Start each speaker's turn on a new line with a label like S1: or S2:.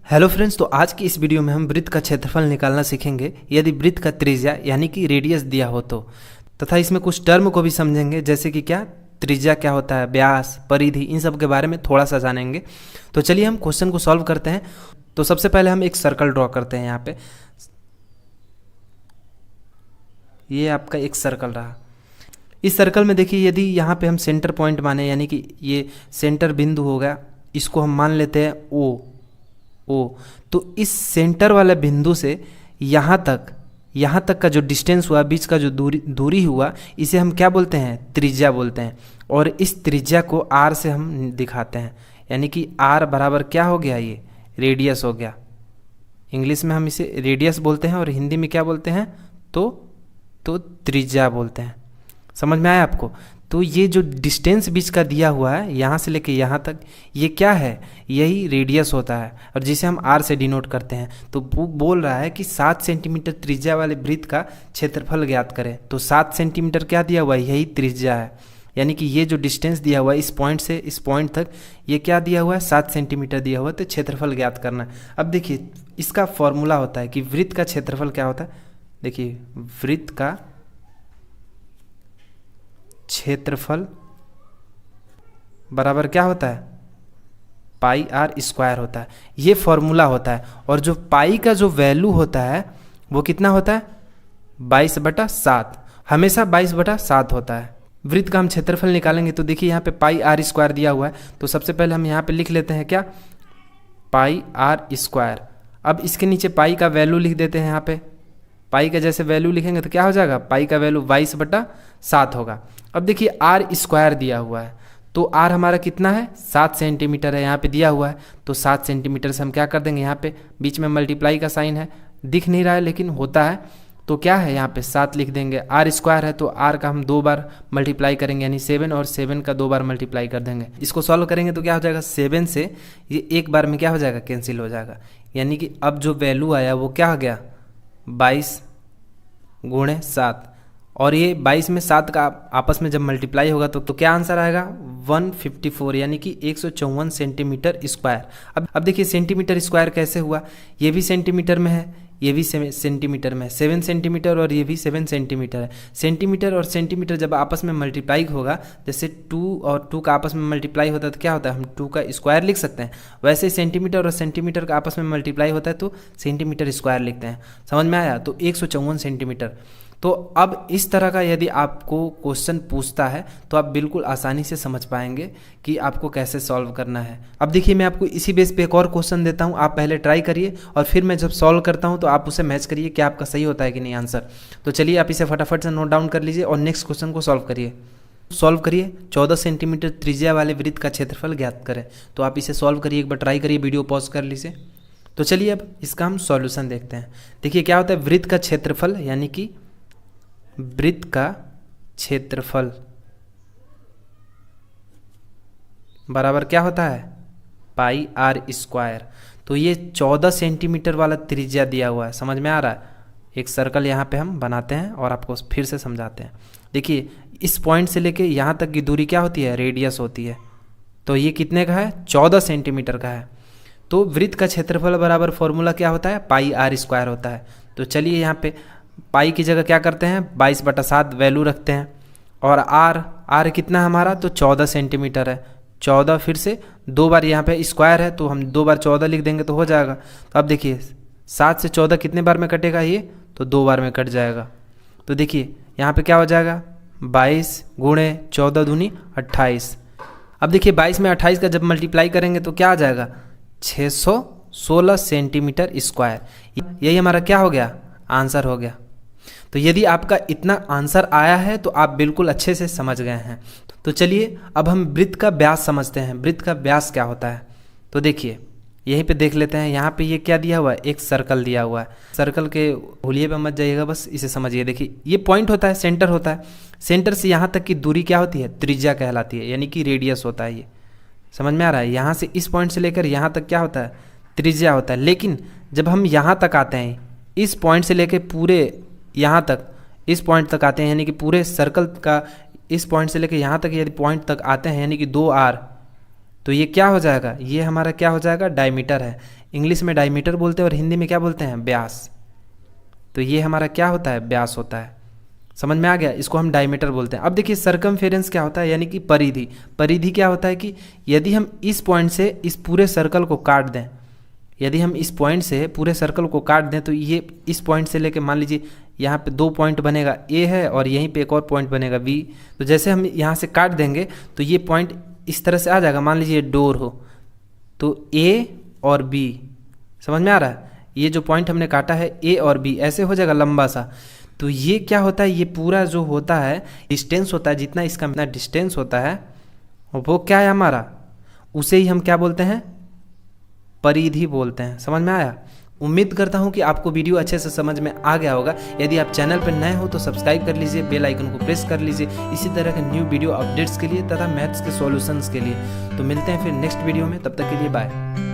S1: Hello friends, तो आज की इस वीडियो में हम वृत्त का क्षेत्रफल निकालना सीखेंगे यदि वृत्त का त्रिज्या यानी कि रेडियस दिया हो तो, तथा इसमें कुछ टर्म को भी समझेंगे जैसे कि क्या त्रिज्या क्या होता है, व्यास, परिधि, इन सब के बारे में थोड़ा सा जानेंगे। तो चलिए हम क्वेश्चन को सॉल्व करते हैं। तो सबसे पहले हम एक सर्कल ड्रॉ करते हैं। यहाँ पे ये आपका एक सर्कल रहा। इस सर्कल में देखिए यदि यहाँ पे हम सेंटर पॉइंट माने यानी कि ये सेंटर बिंदु होगा, इसको हम मान लेते हैं ओ। तो इस सेंटर वाले बिंदु से यहाँ तक का जो डिस्टेंस हुआ, बीच का जो दूरी हुआ, इसे हम क्या बोलते हैं? त्रिज्या बोलते हैं। और इस त्रिज्या को आर से हम दिखाते हैं, यानी कि आर बराबर क्या हो गया? ये रेडियस हो गया। इंग्लिश में हम इसे रेडियस बोलते हैं और हिंदी में क्या बोलते हैं? तो त्रिज्या बोलते हैं। समझ में आया आपको? तो ये जो डिस्टेंस बीच का दिया हुआ है यहाँ से लेके यहाँ तक, ये क्या है? यही रेडियस होता है और जिसे हम आर से डिनोट करते हैं। तो वो बोल रहा है कि 7 सेंटीमीटर त्रिज्या वाले वृत्त का क्षेत्रफल ज्ञात करें। तो 7 सेंटीमीटर क्या दिया हुआ है? यही त्रिज्या है। यानी कि ये जो डिस्टेंस दिया हुआ है इस पॉइंट से इस पॉइंट तक, ये क्या दिया हुआ है? 7 सेंटीमीटर दिया हुआ है। तो क्षेत्रफल ज्ञात करना है। अब देखिए इसका फॉर्मूला होता है कि वृत्त का क्षेत्रफल क्या होता है। देखिए वृत्त का क्षेत्रफल बराबर क्या होता है? पाई आर स्क्वायर होता है। ये फॉर्मूला होता है। और जो पाई का जो वैल्यू होता है वो कितना होता है? 22/7। हमेशा 22/7 होता है। वृत्त का हम क्षेत्रफल निकालेंगे तो देखिए यहाँ पे पाई आर स्क्वायर दिया हुआ है। तो सबसे पहले हम यहाँ पे लिख लेते हैं क्या? पाई आर स्क्वायर। अब इसके नीचे पाई का वैल्यू लिख देते हैं। यहाँ पे पाई का जैसे वैल्यू लिखेंगे तो क्या हो जाएगा? पाई का वैल्यू 22/7 होगा। अब देखिए आर स्क्वायर दिया हुआ है, तो आर हमारा कितना है? 7 सेंटीमीटर है। यहाँ पे दिया हुआ है तो 7 सेंटीमीटर से हम क्या कर देंगे? यहाँ पे बीच में मल्टीप्लाई का साइन है, दिख नहीं रहा है लेकिन होता है। तो क्या है? यहाँ पे 7 लिख देंगे। आर स्क्वायर है तो आर का हम 2 बार मल्टीप्लाई करेंगे, यानी 7, और 7 का 2 बार मल्टीप्लाई कर देंगे। इसको सॉल्व करेंगे तो क्या हो जाएगा? 7 से ये एक बार में क्या हो जाएगा? कैंसिल हो जाएगा। यानी कि अब जो वैल्यू आया वो क्या हो गया? 22×7। और ये 22 में 7 का आपस में जब मल्टीप्लाई होगा तो क्या आंसर आएगा? 154, यानी कि 154 सेंटीमीटर स्क्वायर। अब देखिए सेंटीमीटर स्क्वायर कैसे हुआ? ये भी सेंटीमीटर में है, ये भी सेंटीमीटर में है। 7 सेंटीमीटर और ये भी 7 सेंटीमीटर है। सेंटीमीटर और सेंटीमीटर जब आपस में मल्टीप्लाई होगा, जैसे 2 और 2 का आपस में मल्टीप्लाई होता है तो क्या होता है? हम 2 का स्क्वायर लिख सकते हैं। वैसे सेंटीमीटर और सेंटीमीटर का आपस में मल्टीप्लाई होता है तो सेंटीमीटर स्क्वायर लिखते हैं। समझ में आया? तो 154 सेंटीमीटर। तो अब इस तरह का यदि आपको क्वेश्चन पूछता है तो आप बिल्कुल आसानी से समझ पाएंगे कि आपको कैसे सॉल्व करना है। अब देखिए मैं आपको इसी बेस पे एक और क्वेश्चन देता हूं, आप पहले ट्राई करिए और फिर मैं जब सॉल्व करता हूं तो आप उसे मैच करिए कि आपका सही होता है कि नहीं आंसर। तो चलिए आप इसे फटाफट से नोट डाउन कर लीजिए और नेक्स्ट क्वेश्चन को सॉल्व करिए। 14 सेंटीमीटर त्रिज्या वाले वृत्त का क्षेत्रफल ज्ञात करें। तो आप इसे सॉल्व करिए, एक बार ट्राई करिए, वीडियो पॉज कर लीजिए। तो चलिए अब इसका हम सॉल्यूशन देखते हैं। देखिए क्या होता है? वृत्त का क्षेत्रफल यानी कि वृत्त का क्षेत्रफल बराबर क्या होता है? पाई आर स्क्वायर। तो ये 14 सेंटीमीटर वाला त्रिज्या दिया हुआ है। समझ में आ रहा है? एक सर्कल यहाँ पे हम बनाते हैं और आपको फिर से समझाते हैं। देखिए इस पॉइंट से लेके यहाँ तक की दूरी क्या होती है? रेडियस होती है। तो ये कितने का है? 14 सेंटीमीटर का है। तो वृत्त का क्षेत्रफल बराबर फॉर्मूला क्या होता है? पाई आर स्क्वायर होता है। तो चलिए यहाँ पे पाई की जगह क्या करते हैं? 22/7 वैल्यू रखते हैं। और आर कितना है हमारा? तो 14 सेंटीमीटर है। 14 फिर से 2 बार यहाँ पे स्क्वायर है तो हम 2 बार 14 लिख देंगे तो हो जाएगा। तो अब देखिए 7 से 14 कितने बार में कटेगा? ये तो 2 बार में कट जाएगा। तो देखिए यहाँ पे क्या हो जाएगा? 22×14 दूनी 28। अब देखिए 22 में 28 का जब मल्टीप्लाई करेंगे तो क्या आ जाएगा? 616 सेंटीमीटर स्क्वायर। यही हमारा क्या हो गया? आंसर हो गया। तो यदि आपका इतना आंसर आया है तो आप बिल्कुल अच्छे से समझ गए हैं। तो चलिए अब हम वृत्त का व्यास समझते हैं। वृत्त का व्यास क्या होता है? तो देखिए यहीं पे देख लेते हैं। यहाँ पे ये क्या दिया हुआ है? एक सर्कल दिया हुआ है। सर्कल के हुलिये पे मत जाइएगा, बस इसे समझिए। देखिए ये पॉइंट होता है, सेंटर होता है। सेंटर से यहाँ तक की दूरी क्या होती है? त्रिज्या कहलाती है, यानी कि रेडियस होता है। ये समझ में आ रहा है? यहाँ से इस पॉइंट से लेकर यहाँ तक क्या होता है? त्रिज्या होता है। लेकिन जब हम यहाँ तक आते हैं, इस पॉइंट से लेकर पूरे यहाँ तक, इस पॉइंट तक आते हैं, यानी कि पूरे सर्कल का इस पॉइंट से लेकर यहाँ तक यदि पॉइंट तक आते हैं, यानी कि 2R, तो ये क्या हो जाएगा, ये हमारा क्या हो जाएगा, डायमीटर है। इंग्लिश में डायमीटर बोलते हैं और हिंदी में क्या बोलते हैं, व्यास। तो ये हमारा क्या होता है, व्यास होता है। समझ में आ गया, इसको हम डायमीटर बोलते हैं। अब देखिए सरकमफेरेंस क्या होता है, यानी कि परिधि। परिधि क्या होता है कि यदि हम इस पॉइंट से इस पूरे सर्कल को काट दें, यदि हम इस पॉइंट से पूरे सर्कल को काट दें, तो ये इस पॉइंट से लेके मान लीजिए यहाँ पे 2 पॉइंट बनेगा ए है और यहीं पे एक और पॉइंट बनेगा बी। तो जैसे हम यहाँ से काट देंगे तो ये पॉइंट इस तरह से आ जाएगा। मान लीजिए डोर हो तो ए और बी, समझ में आ रहा है, ये जो पॉइंट हमने काटा है ए और बी ऐसे हो जाएगा लंबा सा। तो ये क्या होता है, ये पूरा जो होता है डिस्टेंस होता है, जितना इसका इतना डिस्टेंस होता है वो क्या है हमारा, उसे ही हम क्या बोलते हैं, परिधि बोलते हैं। समझ में आया। उम्मीद करता हूँ कि आपको वीडियो अच्छे से समझ में आ गया होगा। यदि आप चैनल पर नए हो तो सब्सक्राइब कर लीजिए, बेल आइकन को प्रेस कर लीजिए इसी तरह के न्यू वीडियो अपडेट्स के लिए तथा मैथ्स के सॉल्यूशंस के लिए। तो मिलते हैं फिर नेक्स्ट वीडियो में, तब तक के लिए बाय।